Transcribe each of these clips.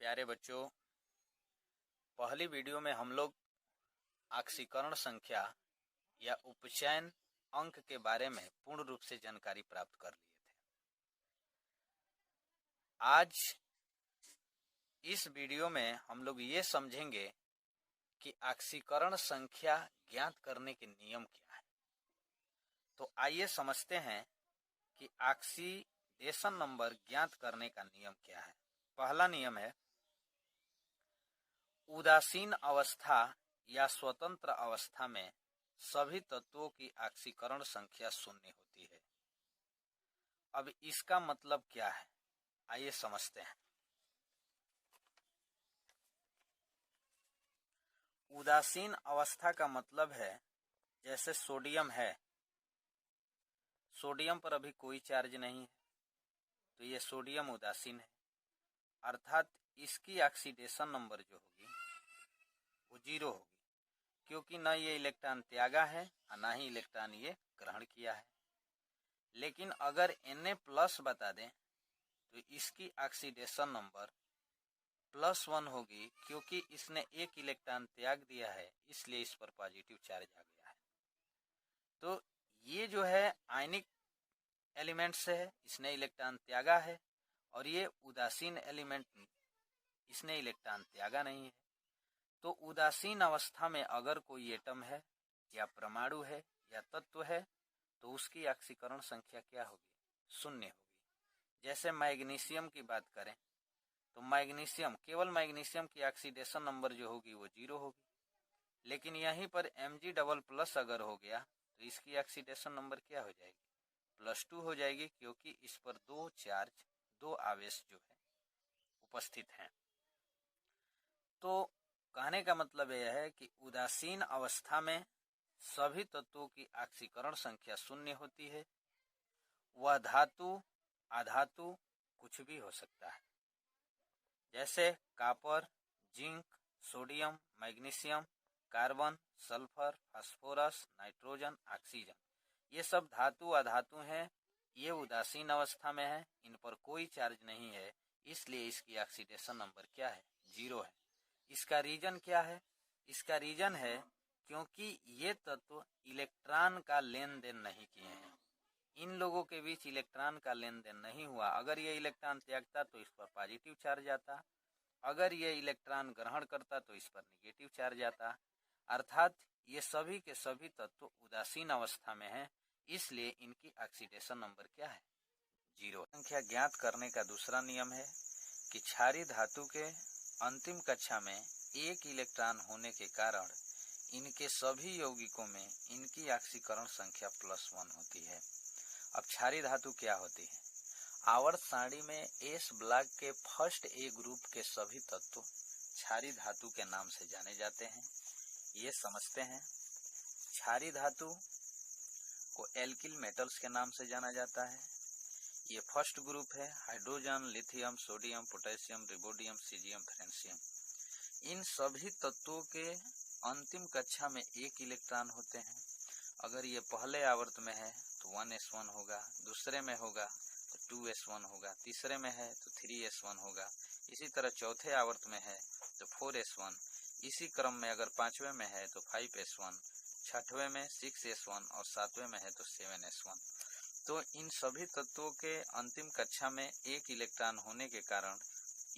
प्यारे बच्चों, पहली वीडियो में हम लोग ऑक्सीकरण संख्या या उपचयन अंक के बारे में पूर्ण रूप से जानकारी प्राप्त कर लिए थे। आज इस वीडियो में हम लोग ये समझेंगे कि ऑक्सीकरण संख्या ज्ञात करने के नियम क्या है। तो आइए समझते हैं कि ऑक्सीडेशन नंबर ज्ञात करने का नियम क्या है। पहला नियम है, उदासीन अवस्था या स्वतंत्र अवस्था में सभी तत्वों की ऑक्सीकरण संख्या शून्य होती है। अब इसका मतलब क्या है, आइए समझते हैं। उदासीन अवस्था का मतलब है, जैसे सोडियम है, सोडियम पर अभी कोई चार्ज नहीं है, तो ये सोडियम उदासीन है, अर्थात इसकी ऑक्सीडेशन नंबर जो होगी वो 0 होगी, क्योंकि न ये इलेक्ट्रॉन त्यागा है और न ही इलेक्ट्रॉन ये ग्रहण किया है। लेकिन अगर Na+ बता दें तो इसकी ऑक्सीडेशन नंबर +1 होगी, क्योंकि इसने एक इलेक्ट्रॉन त्याग दिया है, इसलिए इस पर पॉजिटिव चार्ज आ गया है। तो ये जो है आयनिक एलिमेंट से है, इसने इलेक्ट्रॉन त्यागा है, और ये उदासीन एलिमेंट, इसने इलेक्ट्रॉन त्यागा नहीं है। तो उदासीन अवस्था में अगर कोई एटम है या परमाणु है या तत्व है तो उसकी ऑक्सीकरण संख्या क्या होगी, 0 होगी। जैसे मैग्नीशियम की बात करें तो मैग्नीशियम, केवल मैग्नीशियम की ऑक्सीडेशन नंबर जो होगी वो 0 होगी। लेकिन यहीं पर Mg++ अगर हो गया तो इसकी ऑक्सीडेशन नंबर क्या हो जाएगी, +2 हो जाएगी, क्योंकि इस पर 2 चार्ज, 2 आवेश जो है उपस्थित हैं। तो कहने का मतलब यह है कि उदासीन अवस्था में सभी तत्वों की ऑक्सीकरण संख्या 0 होती है। वह धातु, अधातु कुछ भी हो सकता है, जैसे copper, zinc, sodium, magnesium, carbon, sulphur, phosphorus, nitrogen, oxygen, ये सब धातु अधातु हैं। ये उदासीन अवस्था में है, इन पर कोई चार्ज नहीं है, इसलिए इसकी ऑक्सीडेशन नंबर क्या है, 0 है। इसका रीजन क्या है, इसका रीजन है क्योंकि ये तत्व इलेक्ट्रॉन का लेन देन नहीं किए हैं। इन लोगों के बीच इलेक्ट्रॉन का लेन देन नहीं हुआ। अगर ये इलेक्ट्रॉन त्यागता तो इस पर पॉजिटिव चार्ज आता, अगर ये इलेक्ट्रॉन ग्रहण करता तो इस पर निगेटिव चार्ज आता। अर्थात ये सभी के सभी तत्व उदासीन अवस्था में हैं, इसलिए इनकी ऑक्सीडेशन नंबर क्या है, 0। संख्या ज्ञात करने का दूसरा नियम है कि क्षारीय धातु के अंतिम कक्षा में एक इलेक्ट्रॉन होने के कारण इनके सभी यौगिकों में इनकी ऑक्सीकरण संख्या +1 होती है। अब क्षारीय धातु क्या होती है? आवर्त सारणी में S ब्लॉक के फर्स्ट A ग्रुप के सभी तत्व क्षारीय धातु के नाम से जाने जाते हैं। ये समझते हैं। क्षारीय धातु को एल्किल मेटल्स के नाम से जाना जाता है। ये फर्स्ट ग्रुप है, hydrogen, lithium, sodium, potassium, rubidium, caesium, francium. इन सभी तत्वों के अंतिम कक्षा में एक इलेक्ट्रॉन होते हैं। अगर ये पहले आवर्त में है तो 1s1 होगा, दूसरे में होगा तो 2s1 होगा, तीसरे में है तो 3s1 होगा, इसी तरह चौथे आवर्त में है तो 4s1, इसी क्रम में अगर पांचवें में है तो 5s1, छठवें में 6s1 और सातवें में है तो 7s1। तो इन सभी तत्वों के अंतिम कक्षा में एक इलेक्ट्रॉन होने के कारण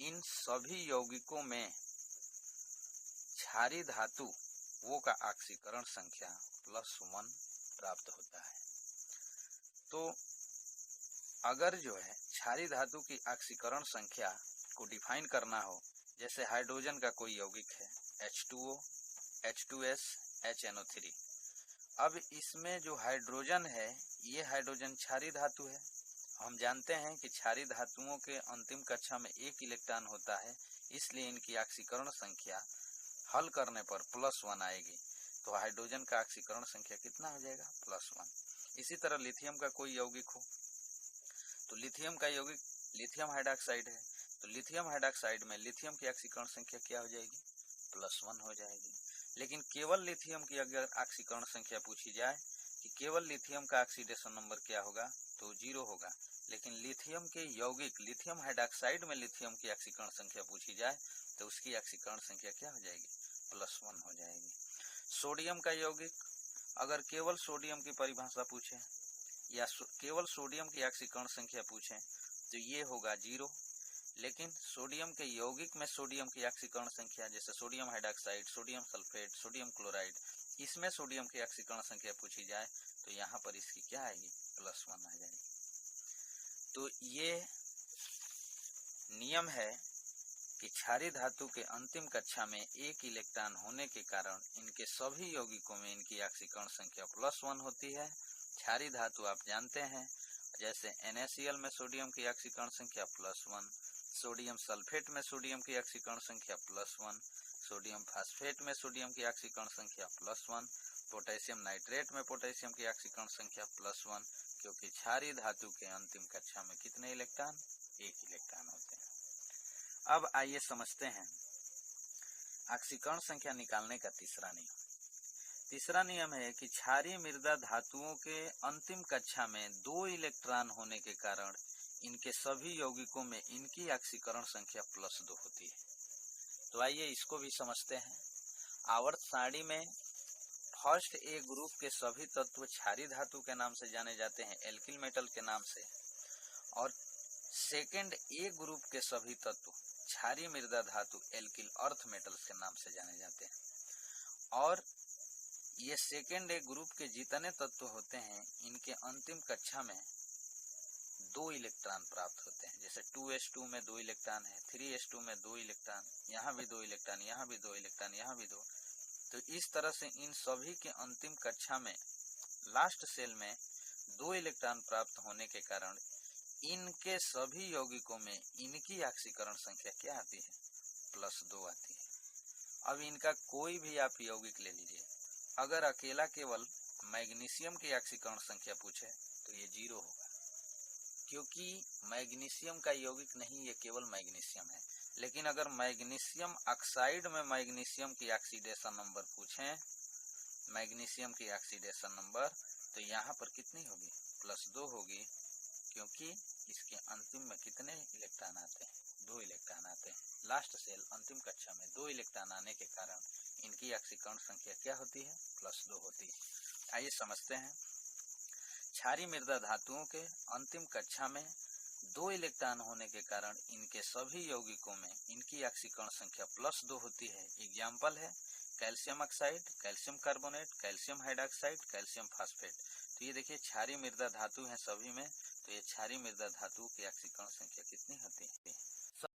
इन सभी यौगिकों में क्षारीय धातु वो का ऑक्सीकरण संख्या +1 प्राप्त होता है। तो अगर जो है क्षारीय धातु की ऑक्सीकरण संख्या को डिफाइन करना हो, जैसे हाइड्रोजन का कोई यौगिक है H2O, H2S, HNO3। अब इसमें जो हाइड्रोजन है, ये हाइड्रोजन क्षारीय धातु है। हम जानते हैं कि क्षारीय धातुओं के अंतिम कक्षा में एक इलेक्ट्रॉन होता है, इसलिए इनकी ऑक्सीकरण संख्या हल करने पर +1 आएगी। तो हाइड्रोजन का ऑक्सीकरण संख्या कितना हो जाएगा, +1। इसी तरह लिथियम का कोई यौगिक हो तो लिथियम का यौगिक लिथियम हाइड्रॉक्साइड है, तो लिथियम हाइड्रॉक्साइड में लिथियम की ऑक्सीकरण संख्या क्या हो जाएगी, +1 हो जाएगी। लेकिन केवल लिथियम की अगर ऑक्सीकरण संख्या पूछी जाए कि केवल लिथियम का ऑक्सीडेशन नंबर क्या होगा तो 0 होगा। लेकिन लिथियम के यौगिक, लिथियम हाइड्रॉक्साइड में लिथियम की ऑक्सीकरण संख्या पूछी जाए तो उसकी ऑक्सीकरण संख्या क्या हो जाएगी? +1 हो जाएगी। सोडियम का यौगिक, अगर केवल सोडियम की परिभाषा पूछे या केवल सोडियम की ऑक्सीकरण संख्या पूछे तो ये होगा 0, लेकिन सोडियम के यौगिक में सोडियम की ऑक्सीकरण संख्या, जैसे sodium hydroxide, sodium sulphate, sodium chloride, इसमें सोडियम की ऑक्सीकरण संख्या पूछी जाए तो यहाँ पर इसकी क्या आएगी? +1 आ जाएगी। तो ये नियम है कि क्षारीय धातु के अंतिम कक्षा में एक इलेक्ट्रॉन होने के कारण इनके सभी यौगिकों में इनकी ऑक्सीकरण संख्या +1 होती है। क्षारीय धातु आप जानते हैं, जैसे NaCl में सोडियम की ऑक्सीकरण संख्या +1, सोडियम सल्फेट में सोडियम की ऑक्सीकरण संख्या +1, सोडियम फास्फेट में सोडियम की ऑक्सीकरण संख्या +1, पोटेशियम नाइट्रेट में पोटेशियम की ऑक्सीकरण संख्या +1, क्योंकि क्षारीय धातु के अंतिम कक्षा में कितने इलेक्ट्रॉन? एक इलेक्ट्रॉन होते हैं। अब आइए समझते हैं ऑक्सीकरण संख्या निकालने का तीसरा नियम। तीसरा नियम है कि क्षारीय मृदा धातुओं के अंतिम कक्षा में 2 इलेक्ट्रॉन होने के कारण इनके सभी यौगिकों में इनकी ऑक्सीकरण संख्या +2 होती है। तो आइए इसको भी समझते हैं। आवर्त सारणी में फर्स्ट ए ग्रुप के सभी तत्व क्षारीय धातु के नाम से जाने जाते हैं, एल्किल मेटल के नाम से, और सेकेंड ए ग्रुप के सभी तत्व क्षारीय मृदा धातु एल्किल अर्थ मेटल्स के नाम से जाने जाते हैं। और ये सेकेंड ए ग्रुप के जितने तत्व होते हैं इनके अंतिम कक्षा में 2 इलेक्ट्रॉन प्राप्त होते हैं। जैसे 2s2 में 2 इलेक्ट्रॉन है, 3s2 में 2 इलेक्ट्रॉन, यहाँ भी 2 इलेक्ट्रॉन, यहाँ भी 2 इलेक्ट्रॉन, यहाँ भी 2। तो इस तरह से इन सभी के अंतिम कक्षा में लास्ट सेल में 2 इलेक्ट्रॉन प्राप्त होने के कारण इनके सभी यौगिकों में इनकी ऑक्सीकरण संख्या क्या आती है? +2 आती है। अब इनका कोई भी आप यौगिक ले लीजिए, अगर अकेला केवल मैग्नीशियम की ऑक्सीकरण संख्या पूछे तो ये 0 होगा, क्योंकि मैग्नीशियम का यौगिक नहीं, ये केवल मैग्नीशियम है। लेकिन अगर मैग्नीशियम ऑक्साइड में मैग्नीशियम की ऑक्सीडेशन नंबर पूछें, मैग्नीशियम की ऑक्सीडेशन नंबर, तो यहाँ पर कितनी होगी? +2 होगी, क्योंकि इसके अंतिम में कितने इलेक्ट्रॉन आते हैं? 2 इलेक्ट्रॉन आते हैं। लास्ट सेल अंतिम कक्षा में 2 इलेक्ट्रॉन आने के कारण इनकी ऑक्सीकरण संख्या क्या होती है? +2 होती है। आइए समझते हैं। क्षारीय मृदा धातुओं के अंतिम कक्षा में 2 इलेक्ट्रॉन होने के कारण इनके सभी यौगिकों में इनकी ऑक्सीकरण संख्या +2 होती है। एग्जाम्पल है calcium oxide, calcium carbonate, calcium hydroxide, calcium phosphate. तो ये देखिए क्षारीय मृदा धातु है सभी में, तो ये क्षारीय मृदा धातु की ऑक्सीकरण संख्या कितनी होती है?